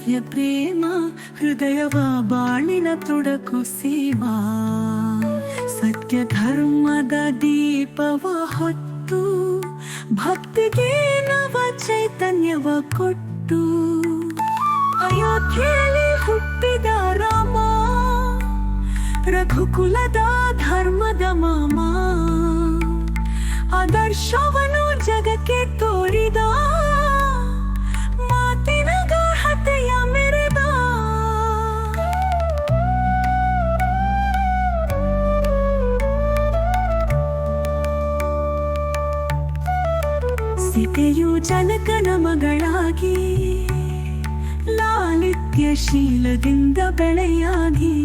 ಸತ್ಯ ಪ್ರೇಮ ಹೃದಯವ ಬಾಳಿನ ತೊಡಕು ಸೀಮಾ ಸತ್ಯ ಧರ್ಮದ ದೀಪವ ಹೊತ್ತು ಭಕ್ತಿಗೆ ನವ ಚೈತನ್ಯವ ಕೊಟ್ಟು ಅಯೋಧ್ಯೆಯಲ್ಲಿ ಹುಟ್ಟಿದ ರಾಮ ರಘುಕುಲದ ಧರ್ಮದ ಮಾಮ ಆದರ್ಶವನು ಜಗಕ್ಕೆ ತೋರಿದ ಮಾತಿನ ಗಾಢತೆಯ ಮೆರೆದ ಸೀತೆಯು ಜನಕನ ಮಗಳಾಗಿ ಲಾಲಿತ್ಯಶೀಲದಿಂದ ಬೆಳೆಯಾಗಿ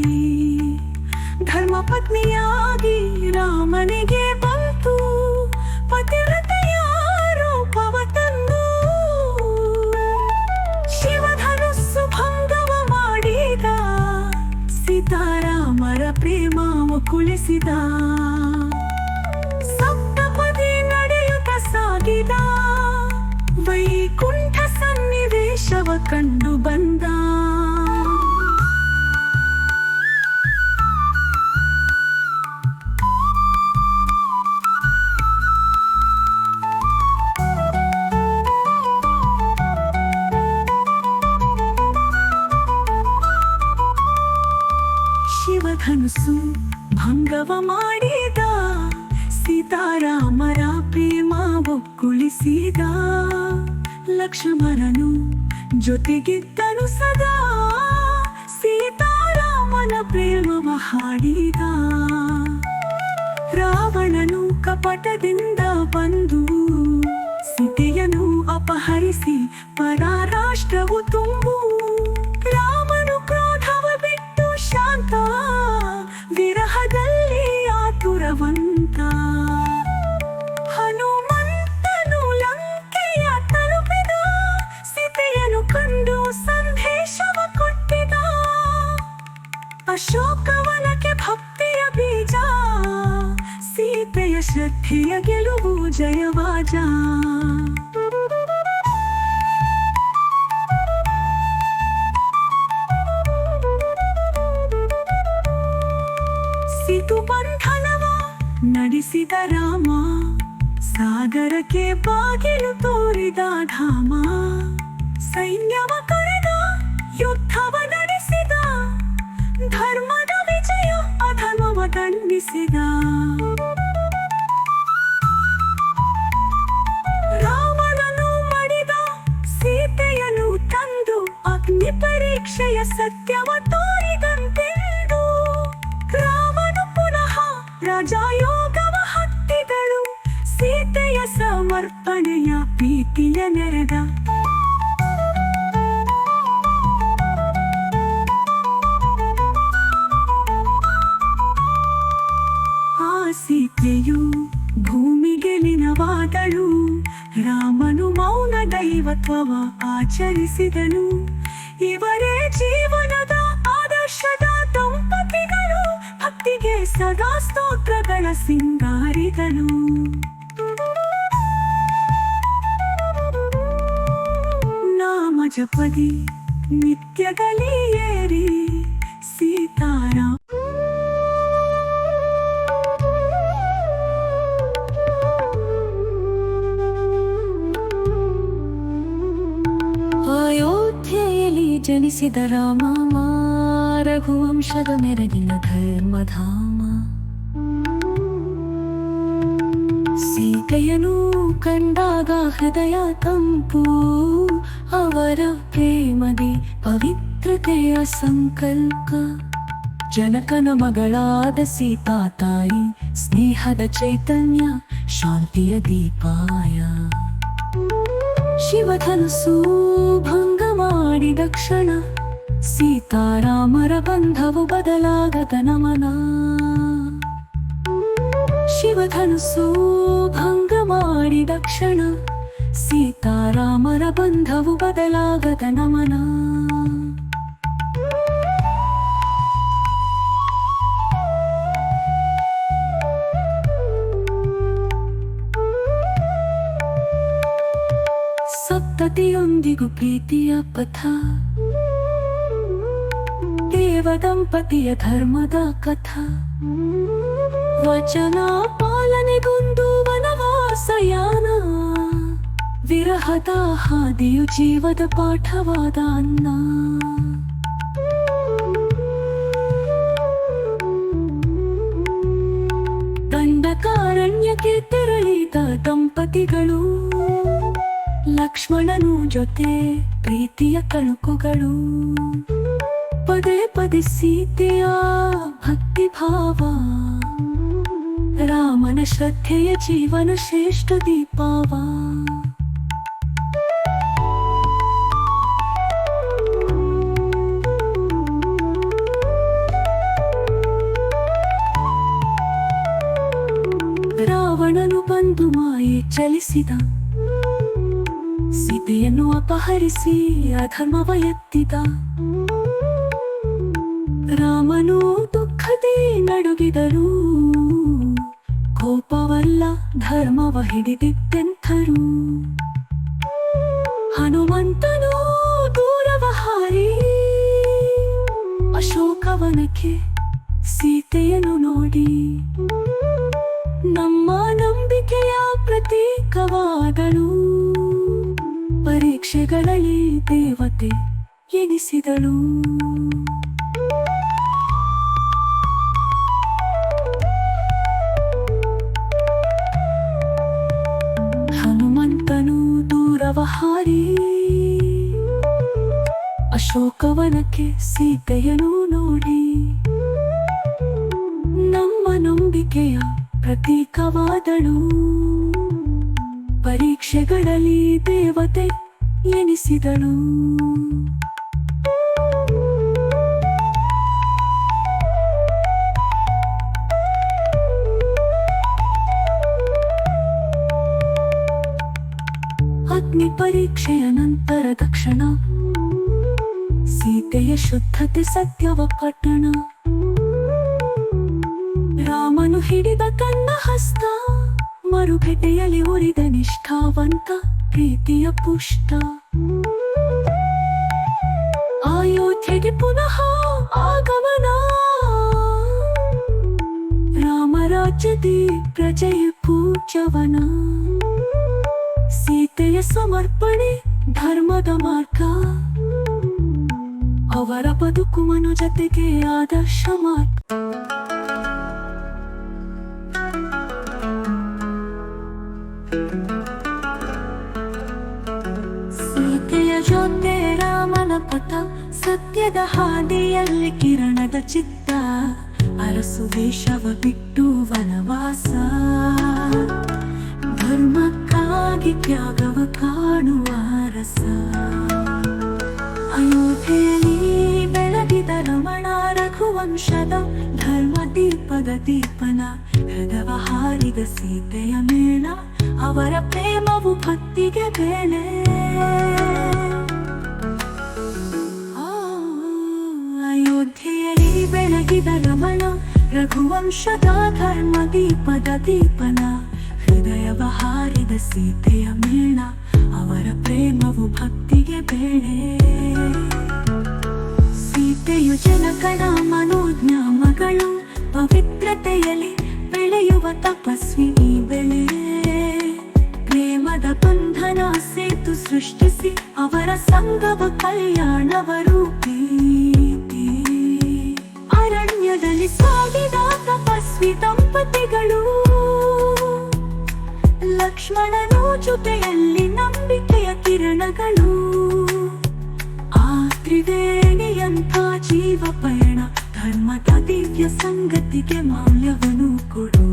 ಧರ್ಮ ಪತ್ನಿಯಾಗಿ ರಾಮನಿಗೆ ಬಂತು ಪತಿವ್ರತೆಯ ರೂಪವ ತಂದು ಶಿವಧನುಸ್ಸು ಭಂಗವ ಮಾಡಿದ ಸೀತಾರಾಮರ ಪ್ರೇಮವ ಕುಳಿಸಿದ ಸಪ್ತಪದಿ ನಡೆಯುತ್ತ ಸಾಗಿದ ವೈಕುಂಠ ಸನ್ನಿವೇಶವ ಕಂಡು ಬಂದ ಶಿವಧನುಸ್ಸು ಭಂಗವ ಮಾಡಿದ ಸೀತಾರಾಮರ ಪ್ರೇಮವ ಕುಳಿಸಿದ ಲಕ್ಷ್ಮಣನು ಜೊತೆಗಿದ್ದನು ಸದಾ ಸೀತಾರಾಮನ ಪ್ರೇಮವ ಹಾಡಿದ ರಾವಣನು ಕಪಟದಿಂದ ಬಂದು ಸೀತೆಯನ್ನು ಅಪಹರಿಸಿ ಪರಾರಾಷ್ಟ್ರವು ತುಂಬು ರಾಮನು ಕ್ರೋಧವ ಬಿಟ್ಟು ಶಾಂತ ವಿರಹದಲ್ಲಿ ಆತುರವಂತ ಹನುಮಂತನು ಲಂಕೆಯ ತಲುಪಿದ ಸೀತೆಯನ್ನು ಕಂಡು ಸಂದೇಶವ ಕೊಟ್ಟಿದ ಅಶೋಕವನಕ್ಕೆ ಭಕ್ತಿಯ ಬೀಜ ಸೀತೆಯ ಶ್ರದ್ಧೆಯ ಗೆಲುವು ಜಯವಾಜ ಸಿತು ಬಂಧನವ ನಡೆಸಿದ ರಾಮ ಸಾಗರಕ್ಕೆ ಬಾಗಿಲು ತೋರಿದ ಧಾಮ ಸೈನ್ಯವ ಕರೆದ ಯುದ್ಧವ ನಡೆಸಿದ ಧರ್ಮದ ವಿಜಯ ಅಧರ್ಮವ ದಂಡಿಸಿದ ರಾವಣನು ಮಡಿದ ಸೀತೆಯನ್ನು ತಂದು ಅಗ್ನಿ ಪರೀಕ್ಷೆಯ ಸತ್ಯವ ತೋರಿದಂತೆಂದು ರಾಮನು ಪುನಃ ರಾಜಯೋಗವ ಹತ್ತಿದಳು ಸೀತೆಯ ಸಮರ್ಪಣೆಯ ಪ್ರೀತಿಯ ನೆರೆದ ಆ ಸೀತೆಯು ಭೂಮಿಗೆ ಲೀನವಾದಳು ರಾಮನು ಮೌನ ದೈವತ್ವವ ಆಚರಿಸಿದನು ಇವರೇ ಜೀವನದ ಆದರ್ಶದ ದಂಪತಿಗಳು ಭಕ್ತಿಗೆ ಸದಾ ಸ್ತೋತ್ರಗಳ ಸಿಂಗಾರಿದನು ನಾಮ ಜಪದಿ ನಿತ್ಯದಲ್ಲಿ ಏರಿ ಸೀತಾರಾಮ ಅಯೋಧ್ಯೆಯಲ್ಲಿ ಜನಿಸಿದ ರಾಮ ರಘುವಂಶದ ಮೆರಗಿನ ಧರ್ಮಧಾಮ ಸೀತೆಯನು ಕಂಡಾಗ ಹೃದಯ ತಂಪು ಅವರ ಪ್ರೇಮದಿ ಪವಿತ್ರತೆಯ ಸಂಕಲ್ಪ ಜನಕನ ಮಗಳಾದ ಸೀತಾ ತಾಯಿ ಸ್ನೇಹದ ಚೈತನ್ಯ ಶಾಂತಿಯ ದೀಪಾಯ ಶಿವಧನುಸ್ಸು ಭಂಗ ಮಾಡಿದ ಕ್ಷಣ ಸೀತಾರಾಮರ ಬಂಧವು ಬದಲಾಗದ ನಮನ ಶಿವಧನುಸ್ಸು ಭಂಗ ಮಾಡಿದ ಕ್ಷಣ ಸೀತಾರಾಮರ ಬಂಧವು ಬದಲಾಗದ ನಮನ ಸಪ್ತತಿಯೊಂದಿಗೂ ಪ್ರೀತಿಯ ಪಥ ದೇವ ದಂಪತಿಯ ಧರ್ಮದ ಕಥಾ ವಚನ ಪಾಲನೆಗೊಂದು ವನವಾಸಯಾನ ವಿರಹದ ಹಾದಿಯು ಜೀವದ ಪಾಠವಾದ ಅನ್ನ ದಂಡಕಾರಣ್ಯಕ್ಕೆ ತೆರಳಿದ ದಂಪತಿಗಳು ಲಕ್ಷ್ಮಣನು ಜೊತೆ ಪ್ರೀತಿಯ ಕಣಕುಗಳು ಪದೇ ಪದೇ ಸೀತೆಯ ಭಕ್ತಿ ಭಾವ ರಾಮನ ಶ್ರದ್ಧೆಯ ಜೀವನ ಶ್ರೇಷ್ಠ ದೀಪಾವ ರಾವಣನು ಬಂದು ಮಾಯೆ ಚಲಿಸಿದ ಸೀತೆಯನ್ನು ಅಪಹರಿಸಿ ಅಧರ್ಮವ ಎತ್ತಿದ ರಾಮನು ದುಃಖದೇ ನಡುಗಿದರು ಕೋಪವಲ್ಲ ಧರ್ಮವ ಹಿಡಿದಿತ್ತೆಂಥರು ಹನುಮಂತನು ದೂರವ ಹಾರಿ ಅಶೋಕವನಕ್ಕೆ ಸೀತೆಯನ್ನು ನೋಡಿ ನಮ್ಮ ನಂಬಿಕೆಯ ಪ್ರತೀಕವಾದಳು ಪರೀಕ್ಷೆಗಳಲ್ಲಿ ದೇವತೆ ಎನಿಸಿದಳು ಹನುಮಂತನು ದೂರವ ಹಾರಿ ಅಶೋಕವನಕ್ಕೆ ಸೀತೆಯನ್ನು ನೋಡಿ ನಮ್ಮ ನಂಬಿಕೆಯ ಪ್ರತೀಕವಾದಳು ಪರೀಕ್ಷೆಗಳಲ್ಲಿ ದೇವತೆ ಎನಿಸಿದಳು ಅಗ್ನಿ ಪರೀಕ್ಷೆಯ ನಂತರ ತಕ್ಷಣ ಸೀತೆಯ ಶುದ್ಧತೆ ಸತ್ಯವ ಪಟ್ಟಣ ರಾಮನು ಹಿಡಿದ ತನ್ನ ಹಸ್ತ ಮರುಭೆಟೆಯಲ್ಲಿ ಉರಿದ ನಿಷ್ಠಾವಂತ ಪ್ರೀತಿಯ ಪುಷ್ಟ ಅಯೋಧ್ಯೆಗೆ ಪುನಃ ಆಗಮನ ರಾಮರಾಜ್ಯದಿ ಪ್ರಜೆಯ ಪೂಜ್ಯವನ ಸೀತೆಯ ಸಮರ್ಪಣೆ ಧರ್ಮದ ಮಾರ್ಗ ಅವರ ಬದುಕು ಮನುಜತೆಗೆ ಆದರ್ಶ ಮಾರ್ಗ ಸೀತೆಯ ಜೊತೆ ರಾಮನ ಪಥ ಸತ್ಯದ ಹಾದಿಯಲ್ಲಿ ಕಿರಣದ ಚಿತ್ತ ಅರಸು ವೇಷವ ಬಿಟ್ಟು ವನವಾಸ ಧರ್ಮಕ್ಕಾಗಿ ತ್ಯಾಗವ ಕಾಣುವ ರಸ ಅಯೋಧ್ಯೆಯಲ್ಲಿ ಬೆಳಗಿದ ರಮಣ ರಘುವಂಶದ ಧರ್ಮ ದೀಪದ ದೀಪನ ಹೃದವ ಹಾರಿದ ಸೀತೆಯ ಮೇಳ ಅವರ ಪ್ರೇಮವು ಭಕ್ತಿಗೆ ಬೇಳೆ ಅಯೋಧ್ಯೆಯಲ್ಲಿ ಬೆಳಗಿದ ರಮಣ ರಘುವಂಶದ ಧರ್ಮ ದೀಪದ ದೀಪನ ಹೃದಯವ ಹಾರಿದ ಸೀತೆಯ ಮೇಳ ಅವರ ಪ್ರೇಮವು ಭಕ್ತಿಗೆ ಬೇಳೆ ಸೀತೆಯು ಜನಕನ ಮನೋಜ್ಞ ಮಗಳು ಪವಿತ್ರತೆಯಲ್ಲಿ ಬೆಳೆಯುವ ತಪಸ್ವಿ ಈ ಬೆಳೆ ಪ್ರೇಮದ ಬಂಧನ ಸೇತು ಸೃಷ್ಟಿಸಿ ಅವರ ಸಂಗವ ಕಲ್ಯಾಣವ ರೂಪಿ ಅರಣ್ಯದಲ್ಲಿ ಸಾಗಿದ ತಪಸ್ವಿ ದಂಪತಿಗಳು ಲಕ್ಷ್ಮಣನು ಜೊತೆಯಲ್ಲಿ ನಂಬಿಕೆಯ ಕಿರಣಗಳು ಆ ತ್ರಿವೇಣಿಯಂಥ ಜೀವ ಪಯಣ ಧರ್ಮದ ದಿವ್ಯ ಸಂಗತಿಗೆ ಮೌಲ್ಯವನ್ನು ಕೊಡು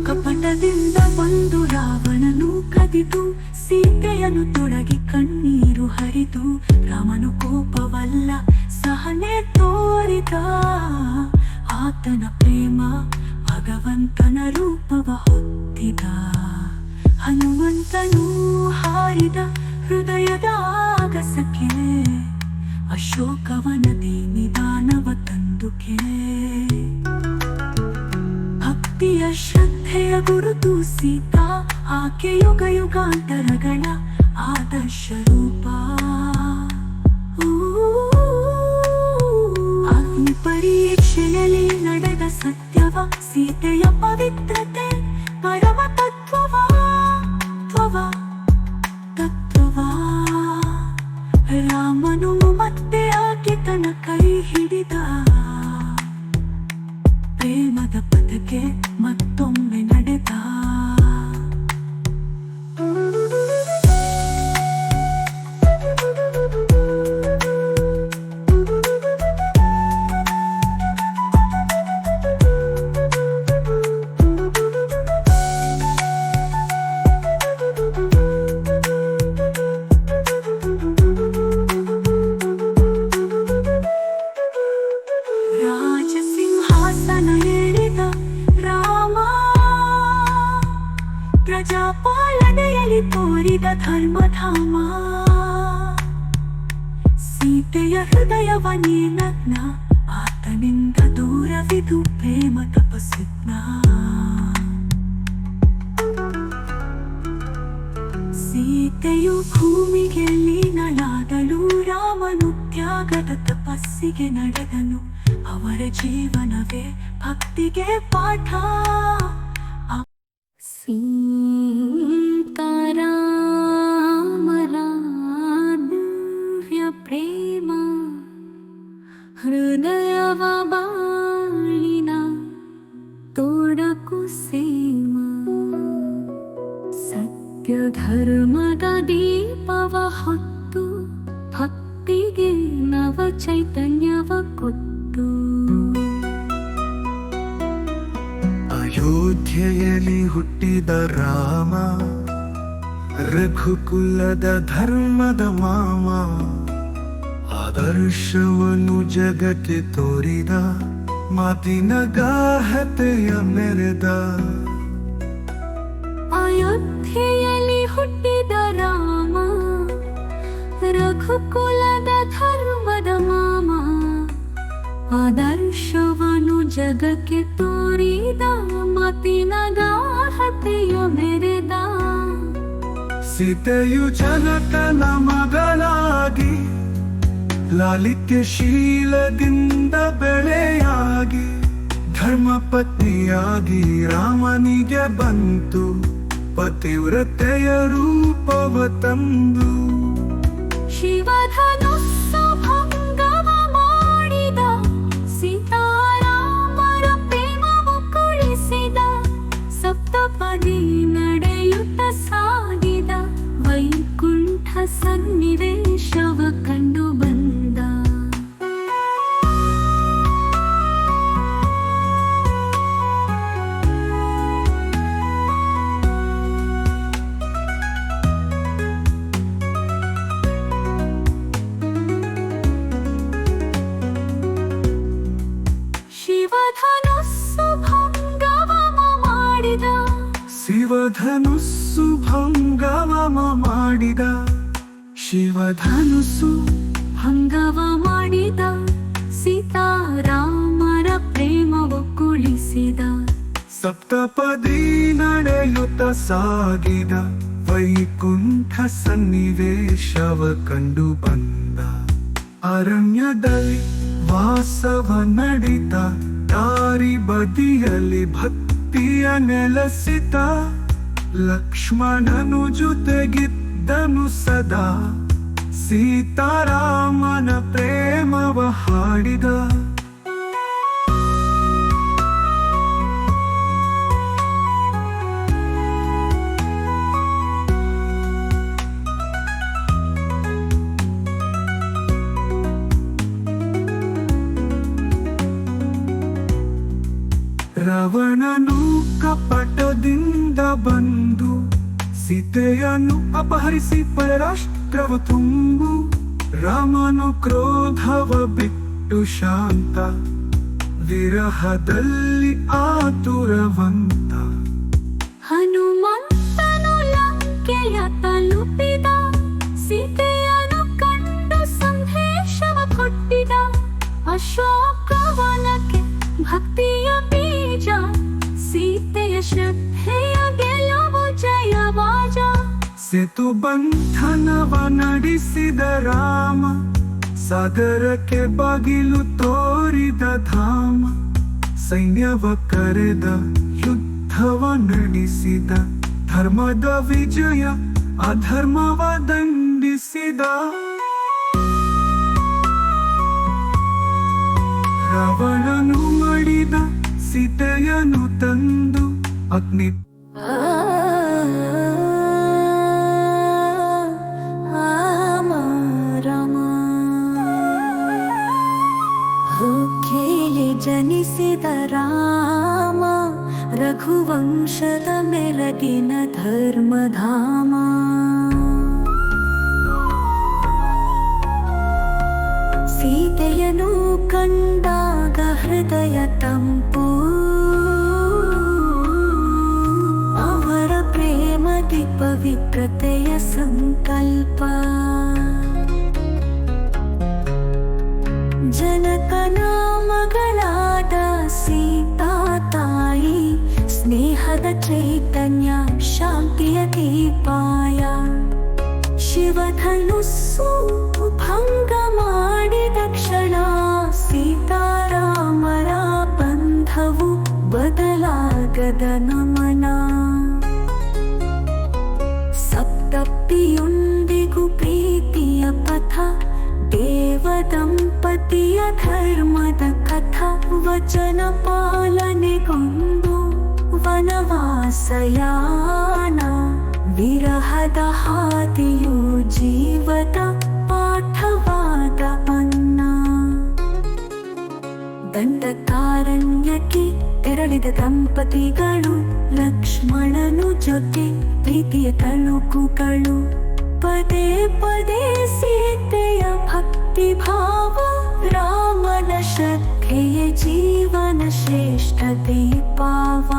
ಕಪಟದಿಂದ ಬಂದು ರಾವಣನು ಕದಿದು ಸೀತೆಯನ್ನು ತೊಡಗಿ ಕಣ್ಣೀರು ಹರಿದು ರಾಮನು ಕೋಪವಲ್ಲ ಸಹನೆ ತೋರಿದ ಆತನ ಪ್ರೇಮ ಭಗವಂತನ ರೂಪವ ಹೊತ್ತಿದ ಹನುಮಂತನು ಹಾರಿದ ಹೃದಯದ ಆಗಸಕ್ಕೆ ಅಶೋಕವನದಿ ನಿಧಾನವ ತಂದುಕೆ ಭಕ್ತಿಯ ಶ್ರದ್ಧೆಯ ಗುರುತು ಸೀತಾ ಆಕೆ ಯುಗ ಯುಗಾಂತರಗಳ ಆದರ್ಶ ರೂಪ ಅಗ್ನಿ ಪರೀಕ್ಷೆಯಲ್ಲಿ ನಡೆದ ಸತ್ಯವ ಸೀತೆಯ ಪವಿತ್ರತೆ ಪರಮ ತತ್ವವ ರಾಮನು ಮತ್ತೆ ಆಕೆ ತನ್ನ ಕೈ ಹಿಡಿದ ಪ್ರೇಮದ ಪಥಕ್ಕೆ ಮತ್ತೊಮ್ಮೆ ನಡೆದ ಪ್ರಜಾಪಾಲನೆಯಲ್ಲಿ ತೋರಿದ ಧರ್ಮಧಾಮ ಸೀತೆಯ ಹೃದಯವನೇ ನಗ್ನ ಆತನಿಂದ ದೂರವಿದು ಪ್ರೇಮ ತಪಸ್ಸಿದ್ನ ಸೀತೆಯು ಭೂಮಿಗೆ ಲೀನಳಾದಳು ರಾಮನು ತ್ಯಾಗದ ತಪಸ್ಸಿಗೆ ನಡೆದನು ಅವರ ಜೀವನವೇ ಭಕ್ತಿಗೆ ಪಾಠ ಸೀತಾರಾಮರ ದಿವ್ಯ ಪ್ರೇಮ ಹೃದಯವ ಬಾಳಿನ ತೋಡಕು ಸೇಮ ಸತ್ಯ ಧರ್ಮದ ದೀಪವ ಹೊತ್ತು ಭಕ್ತಿಗೆ ನವ ಚೈತನ್ಯವ ಕೊಟ್ಟು ಅಯೋಧ್ಯೆಯಲ್ಲಿ ಹುಟ್ಟಿದ ರಾಮ ರಘುಕುಲದ ಧರ್ಮದ ಮಾಮ ಆದರ್ಶವನ್ನು ಜಗಕ್ಕೆ ತೋರಿದ ಮಾತಿನ ಗಾಹತೆಯ ಮೆರೆದ ಅಯೋಧ್ಯೆಯಲ್ಲಿ ಹುಟ್ಟಿದ ರಾಮ ರಘುಕುಲದ ಧರ್ಮದ ಮಾಮ ಆದರ್ಶವನ್ನು ಜಗಕ್ಕೆ ತೋರಿದ ಮಾತಿನ ಗಾಹತೆಯ ಮೆರೆದ ಸೀತೆಯು ಜನಕನ ಮಗಳಾಗಿ ಲಾಲಿತ್ಯಶೀಲದಿಂದ ಬೆಳೆಯಾಗಿ ಧರ್ಮಪತ್ನಿಯಾಗಿ ರಾಮನಿಗೆ ಬಂತು ಪತಿವ್ರತೆಯ ರೂಪವ ತಂದು ಶಿವಧನುಸ್ಸು ಭಂಗವ ಮಾಡಿದ ಸೀತಾರಾಮರ ಪ್ರೇಮವು ಕುಳಿಸಿದ ಸಪ್ತಪದಿ ನಡೆಯುತ್ತ ಸಾಗಿದ ವೈಕುಂಠ ಸನ್ನಿವೇಶವ ಕಂಡು ಬಂದ ಶಿವಧನುಸ್ಸು ಭಂಗವ ಮಾಡಿದ ಶಿವಧನುಸ್ಸು ಭಂಗವ ಮಾಡಿದ ಶಿವಧನುಸ್ಸು ಭಂಗವ ಮಾಡಿದ ಸೀತಾರಾಮರ ಪ್ರೇಮವು ಕುಳಿಸಿದ ಸಪ್ತಪದಿ ನಡೆಯುತ್ತ ಸಾಗಿದ ವೈಕುಂಠ ಸನ್ನಿವೇಶವ ಕಂಡು ಬಂದ ಅರಣ್ಯದಲ್ಲಿ ವಾಸವ ನಡಿತ ದಾರಿ ಬದಿಯಲ್ಲಿ ಭಕ್ತಿಯ ನೆಲೆಸಿದ ಲಕ್ಷ್ಮಣನು ಜೊತೆಗಿದ್ದನು ಸದಾ ಸೀತಾರಾಮನ ಪ್ರೇಮವ ಹಾಡಿದ ರಾವಣನು ಕಪಟದಿಂದ ಬಂದು ಸೀತೆಯನ್ನು ಅಪಹರಿಸಿ ಪರರಾಷ್ಟ್ರವ ತುಂಬು ರಾಮನು ಕ್ರೋಧವ ಬಿಟ್ಟು ಶಾಂತ ವಿರಹದಲ್ಲಿ ಆತುರವಂತ ಹನುಮಂತನು ಲಂಕೆಯ ತಲುಪಿದ, ಸೀತೆಯನ್ನು ಕಂಡು ಸಂದೇಶವ ಕೊಟ್ಟಿದ. ಅಶೋಕವನಕ್ಕೆ ಭಕ್ತಿಯ ಬೀಜ, ಸೀತೆಯ ಶ್ರದ್ಧೆಯ ಗೆಲುವು ಜಯವಾಜ. ಸೇತು ಬಂಧನವ ನಡೆಸಿದ ರಾಮ, ಸಾಗರಕ್ಕೆ ಬಾಗಿಲು ತೋರಿದ ಧಾಮ. ಸೈನ್ಯವ ಕರೆದ, ಯುದ್ಧವ ನಡೆಸಿದ, ಧರ್ಮದ ವಿಜಯ ಅಧರ್ಮವ ದಂಡಿಸಿದ. ರಾವಣನು ಮಡಿದ, ಸೀತೆಯನ್ನು ತಂದು ಅಗ್ನಿ ಜನಿಸಿದ ರಾಮ, ರಘುವಂಶದ ಮೆಲಗಿನ ಧರ್ಮಧಾಮ. ಸೀತೆಯನ್ನು ಕಂಡಾಗ ಹೃದಯ ತಂಪು, ಅವರ ಪ್ರೇಮದಿ ಪವಿತ್ರತೆಯ ಸಂಕಲ್ಪ. ಜನಕನ ಮಗಳಾದ ಸೀತಾ ತಾಯಿ, ಸ್ನೇಹದ ಚೈತನ್ಯ ಶಾಂತಿಯ ದೀಪಾಯ. ಶಿವಧನುಸ್ಸು ಭಂಗ ಮಾಡಿದ ಕ್ಷಣ, ಸೀತಾರಾಮರ ಬಂಧವು ಬದಲಾಗದ ನಮನ. ಸಪ್ತಪ್ತಿಯೊಂದಿಗೂ ಪ್ರೀತಿಯ ಪಥ, ದೇವ ದಂಪತಿಯ ಧರ್ಮದ ಕಥಾ. ವಚನ ಪಾಲನೆಗೊಂದು ವನವಾಸಯಾನ, ವಿರಹದ ಹಾದಿಯು ಜೀವದ ಪಾಠವಾದ ಅನ್ನ. ದಂಡಕಾರಣ್ಯಕ್ಕೆ ತೆರಳಿದ ದಂಪತಿಗಳು, ಲಕ್ಷ್ಮಣನು ಜೊತೆ ಪ್ರೀತಿಯ ತಳುಕುಗಳು. ಪದೇ ಪದೇ ಸೀತೆಯ ಭಕ್ತಿ ಭಾವ, ರಾಮನ ಶ್ರದ್ಧೆಯ ಜೀವನ ಶ್ರೇಷ್ಠ ದೀಪಾವ.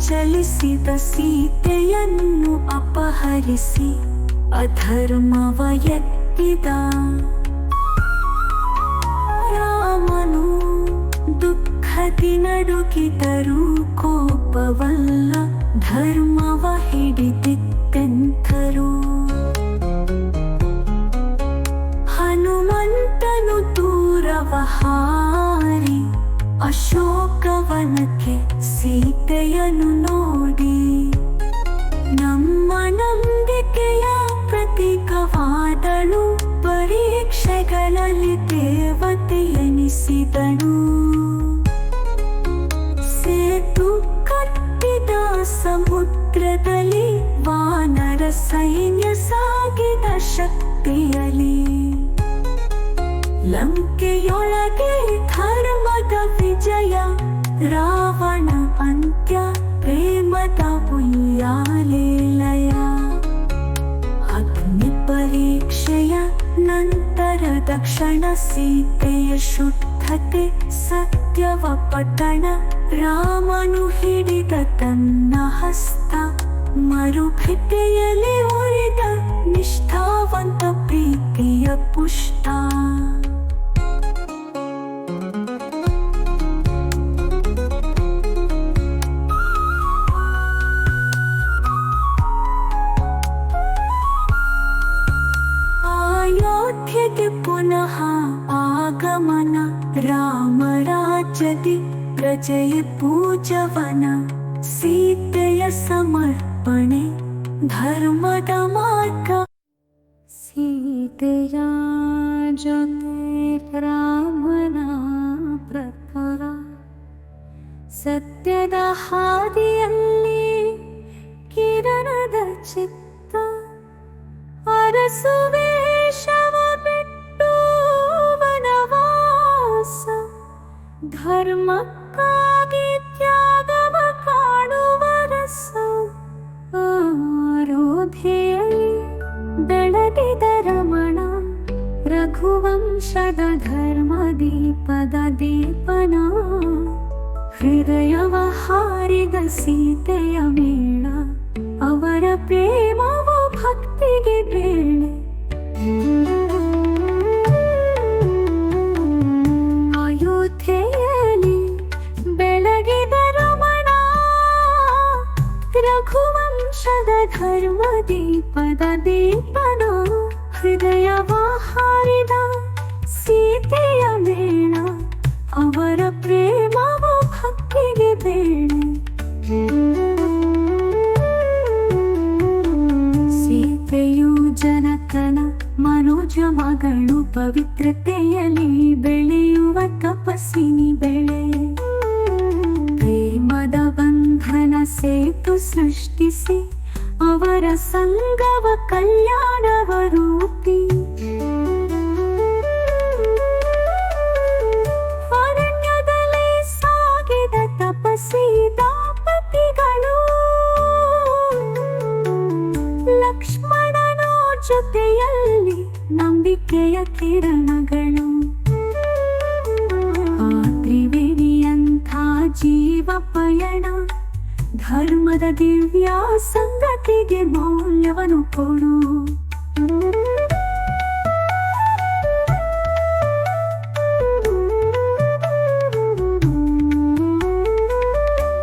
ಚಲಿಸಿದ ಸೀತೆಯನ್ನು ಅಪಹರಿಸಿ ಅಧರ್ಮವ ಎತ್ತಿದ. ರಾಮನು ದುಃಖದಿ ನಡುಗಿದರೂ ಕೋಪವಲ್ಲ, ಧರ್ಮವ ಹಿಡಿದಿತ್ತೆಂಥರು. ಹನುಮಂತನು ದೂರವ ಹಾರಿ, ಅಶೋಕವನಕ್ಕೆ ಸೀತೆಯನ್ನು ನೋಡಿ. ನಮ್ಮ ನಂಬಿಕೆಯ ಪ್ರತೀಕವಾದಳು, ಪರೀಕ್ಷೆಗಳಲ್ಲಿ ದೇವತೆ ಎನಿಸಿದಳು. ಸೇತು ಕಟ್ಟಿದ ಸಮುದ್ರದಲ್ಲಿ, ವಾನರ ಸೈನ್ಯ ಸಾಗಿದ ಶಕ್ತಿಯಲಿ. ಲಂಕೆಯೊಳಗೆ ಧರ್ಮದ ವಿಜಯ, ರಾವಣ ಅಂತ್ಯ ಪ್ರೇಮದ ಉಯ್ಯಾಲೆಲಯ. ಅಗ್ನಿ ಪರೀಕ್ಷೆಯ ನಂತರ ದಕ್ಷಿಣ ಸೀತೆಯ ಶುದ್ಧತೆ, ಸತ್ಯವ ಪಟ್ಟಣ. ರಾಮನು ಹಿಡಿದ ತನ್ನ ಹಸ್ತ, ಮರುಭಿತೆಯಲ್ಲಿ ಉಳಿದ ನಿಷ್ಠಾವಂತ ಪ್ರೀತಿಯ ಪುಷ್ಟ. ಅಯೋಧ್ಯೆಗೆ ಪುನಃ ಆಗಮನ, ರಾಮರಾಜ್ಯದಿ ಪ್ರಜೆಯ ಪೂಜವನ. ಸೀತೆಯ ಸಮರ್ಪಣೆ ಧರ್ಮದ ಮಾರ್ಗ. ಸೀತೆಯ ಜೊತೆ ರಾಮನ ಪ್ರಕಾರ, ಸತ್ಯದ ಹಾದಿಯಲ್ಲಿ ಚಿತ್ತ ಅರಸುವೇಷವ ಬಿಟ್ಟು ವನವಾಸ ಧರ್ಮಕ್ಕಾಗಿ ತ್ಯಾಗವ ಕಾಣುವ ರಸ ಆರೋಧ್ಯೆಯಲ್ಲಿ ಬೆಳಗಿದ ರಮಣ ರಘುವಂಶದ ಧರ್ಮ ದೀಪದ ದೀಪನ ಹೃದಯವ ಹಾರಿದ ಸೀತೆಯ ಮೇಳ ಅವರ ಪ್ರೇಮವು ಭಕ್ತಿಗೆ ಬೇಳೆ ಅಯೋಧ್ಯೆಯಲ್ಲಿ ಬೆಳಗಿದ ರಮಣ ರಘುವಂಶದ ಧರ್ಮ ದೀಪದ ದೀಪನ ಹೃದಯವ ಹಾರಿದ ಸೀತೆಯ ಮೇಳ ಅವರ ಪ್ರೇಮವ ಭಕ್ತಿಗೆ ಬೇಳೆ ಸೀತೆಯು ಜನಕನ ಮನೋಜ ಮಗಳು ಪವಿತ್ರತೆಯಲ್ಲಿ ಬೆಳೆಯುವ ತಪಸ್ಸಿನಿ ಬೆಳೆ ಪ್ರೇಮದ ಬಂಧನ ಸೇತು ಸೃಷ್ಟಿಸಿ ಅವರ ಸಂಗವ ಕಲ್ಯಾಣವ ರೂಪಿ ಅರಣ್ಯದಲ್ಲಿ ಸಾಗಿದ ತಪಸ್ಸಿ ದಾಂಪತಿಗಳು ಲಕ್ಷ್ಮಣನ ಜೊತೆಯಲ್ಲಿ ನಂಬಿಕೆಯ ಕಿರಣಗಳು ಆ ತ್ರಿವೇಣಿಯಂಥ ಜೀವ ಪಯಣ ಧರ್ಮದ ದಿವ್ಯ ಸಂಗತಿಗೆ ಮೌಲ್ಯವನ್ನು ಕೊಡು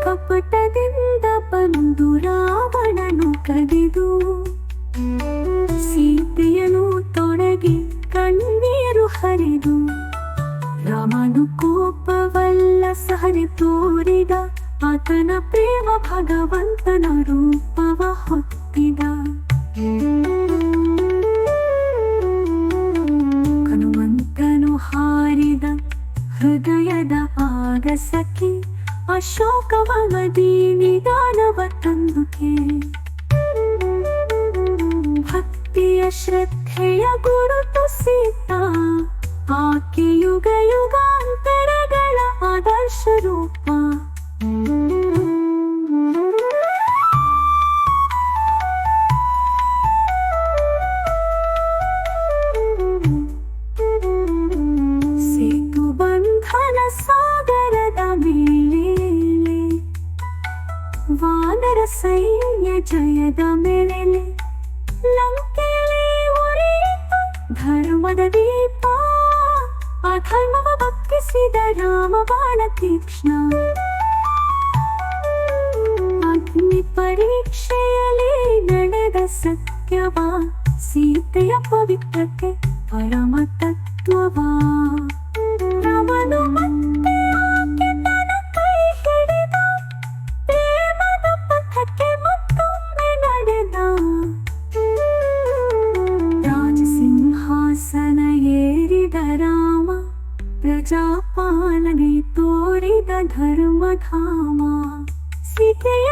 ಕಪಟದಿಂದ ಬಂದು ರಾವಣನು ಕದಿದು ಸೀತೆಯನು ತೊಡಗಿ ಕಣ್ಣೀರು ಹರಿದು ರಾಮನು ಕೋಪವಲ್ಲ ಸಹನೆ ತೋರಿದ ಆತನ ಪ್ರೇಮ ಭಗವಂತನ ರೂಪವ ಹೊತ್ತಿದ ಹನುಮಂತನು ಹಾರಿದ ಹೃದಯದ ಆಗಸಕ್ಕೆ ಅಶೋಕವನದಿ ನಿಧಾನವ ತಂದುಕೆ ಭಕ್ತಿಯ ಶ್ರದ್ಧೆಯ ಗುರುತು ಸೀತಾ ಆಕೆ ಯುಗ ಯುಗಾಂತರಗಳ ಆದರ್ಶ ರೂಪ ಸೇತು ಬಂಧನ ಸಾಗರದ ಮೇಲೆ ವಾನರ ಸೈನ್ಯ ಜಯದ ಮೇಲೆ ಲಂಕೆಯಲ್ಲಿ ಉರಿಯಿತು ಧರ್ಮದ ದೀಪ ಅಧರ್ಮವ ಭಕ್ತಿಸಿದ ರಾಮ ಬಾಣ ತೀಕ್ಷ್ಣ ಅಗ್ನಿ ಪರೀಕ್ಷೆಯಲ್ಲಿ ನಡೆದ ಸತ್ಯವ ಸೀತೆಯ ಪವಿತ್ರತೆ ಪರಮ ತತ್ವವ ರಾಮನು ಮತ್ತೆ ಆಕೆ ತನ್ನ ಕೈ ಹಿಡಿದ ಪ್ರೇಮದ ಪಥಕ್ಕೆ ಮತ್ತೊಮ್ಮೆ ನಡೆದ ರಾಜಸಿಂಹಾಸನ ಏರಿದ ರಾಮ ಪ್ರಜಾಪಾಲನೆ ತೋರಿದ ಧರ್ಮಧಾಮ ಸೀತೆಯ